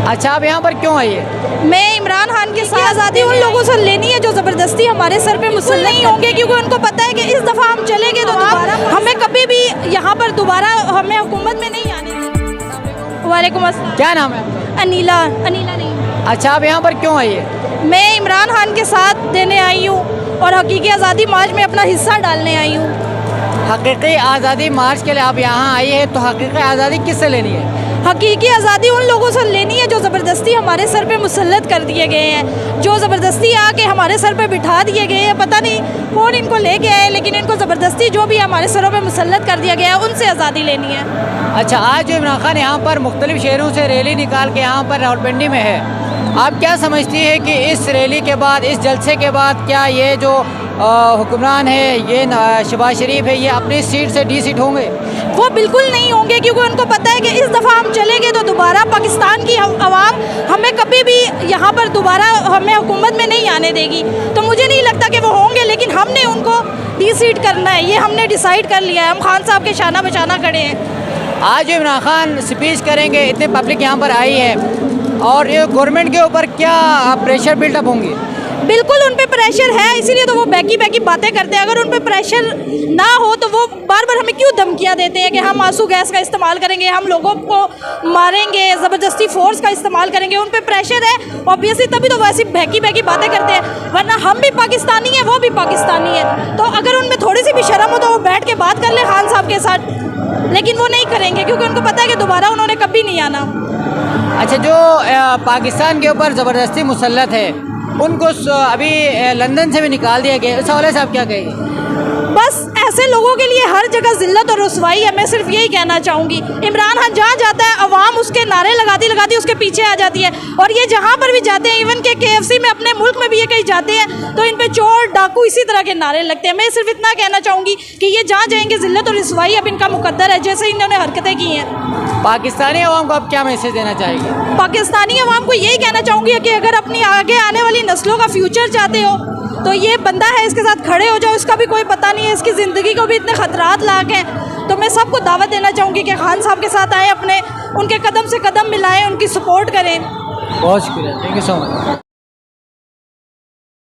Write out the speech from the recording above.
अच्छा, आप यहाँ पर क्यों आई है? मैं इमरान खान के साथ आज़ादी उन लोगों से लेनी है जो ज़बरदस्ती हमारे सर पे मुसल्लत नहीं होंगे, क्योंकि उनको पता है कि इस दफ़ा हम चले गए तो दोबारा हमें कभी भी यहाँ पर दोबारा हमें हुकूमत में नहीं आने देंगे। वालेकुम अस्सलाम। क्या नाम है आपका? अनीला नहीं। अच्छा, आप यहाँ पर क्यों आई है? मैं इमरान खान के साथ देने आई हूँ और हकीकी आज़ादी मार्च में अपना हिस्सा डालने आई हूँ। हकीकी आज़ादी मार्च के लिए आप यहाँ आई है, तो हकीकी आज़ादी किससे लेनी है? हकीकी आज़ादी उन लोगों से लेनी है जो ज़बरदस्ती हमारे सर पे मुसल्लत कर दिए गए हैं, जो ज़बरदस्ती आके हमारे सर पे बिठा दिए गए हैं। पता नहीं कौन इनको ले गया है, लेकिन इनको ज़बरदस्ती जो भी हमारे सरों पे मुसल्लत कर दिया गया है, उनसे आज़ादी लेनी है। अच्छा, आज जो इमरान खान यहाँ पर मुख्तलिफ शहरों से रैली निकाल के यहाँ पर रावलपिंडी में है, आप क्या समझती है कि इस रैली के बाद, इस जलसे के बाद, क्या ये जो हुक्मरान है, ये शहबाज शरीफ है, ये अपनी सीट से डी सीट होंगे? वो बिल्कुल नहीं होंगे, क्योंकि उनको पता है कि इस दफ़ा हम चले गए तो दोबारा पाकिस्तान की आवाम हमें कभी भी यहाँ पर दोबारा हमें हुकूमत में नहीं आने देगी। तो मुझे नहीं लगता कि वो होंगे, लेकिन हमने उनको डी सीट करना है, ये हमने डिसाइड कर लिया है। हम खान साहब के शाना बचाना खड़े हैं। आज जो इमरान खान स्पीच करेंगे, इतने पब्लिक यहाँ पर आई है, और ये गवर्नमेंट के ऊपर क्या प्रेशर बिल्डअप होंगे? बिल्कुल उन पे प्रेशर है, इसीलिए तो वो बैकी बातें करते हैं। अगर उन पे प्रेशर ना हो तो वो बार बार हमें क्यों धमकियां देते हैं कि हम आंसू गैस का इस्तेमाल करेंगे, हम लोगों को मारेंगे, ज़बरदस्ती फोर्स का इस्तेमाल करेंगे। उन पे प्रेशर है ऑब्वियसली, तभी तो वैसी बैकी बातें करते हैं। वरना हम भी पाकिस्तानी हैं, वो भी पाकिस्तानी है। तो अगर उनमें थोड़ी सी भी शर्म हो तो वो बैठ के बात कर ले खान साहब के साथ, लेकिन वो नहीं करेंगे क्योंकि उनको पता है कि दोबारा उन्होंने कभी नहीं आना। अच्छा, जो पाकिस्तान के ऊपर ज़बरदस्ती मुसल्लत है, उनको अभी लंदन से भी निकाल दिया गया, इस हवाले से आप क्या कहेंगे? बस ऐसे लोगों के लिए हर जगह जिल्लत और रुसवाई है। मैं सिर्फ यही कहना चाहूँगी, इमरान खान जहाँ जाता है अवाम उसके नारे लगाती उसके पीछे आ जाती है। और ये जहाँ पर भी जाते हैं, इवन के KFC में, अपने मुल्क में भी ये कहीं जाते हैं तो इन पे चोर डाकू इसी तरह के नारे लगते हैं। मैं सिर्फ इतना कहना चाहूँगी कि ये जहाँ जाएंगे जिल्लत और रुसवाई अब इनका मुकद्दर है, जैसे इन्होंने हरकतें की हैं। पाकिस्तानी अवाम को आप क्या मैसेज देना चाहेंगे? पाकिस्तानी अवाम को यही कहना चाहूँगी कि अगर अपनी आगे आने वाली नस्लों का फ्यूचर चाहते हो तो ये बंदा है, इसके साथ खड़े हो जाओ। इसका भी कोई पता नहीं है, इसकी ज़िंदगी को भी इतने ख़तरात लाक हैं। तो मैं सबको दावत देना चाहूँगी कि खान साहब के साथ आएँ, अपने उनके कदम से कदम मिलाएं, उनकी सपोर्ट करें। बहुत शुक्रिया, थैंक यू सो मच।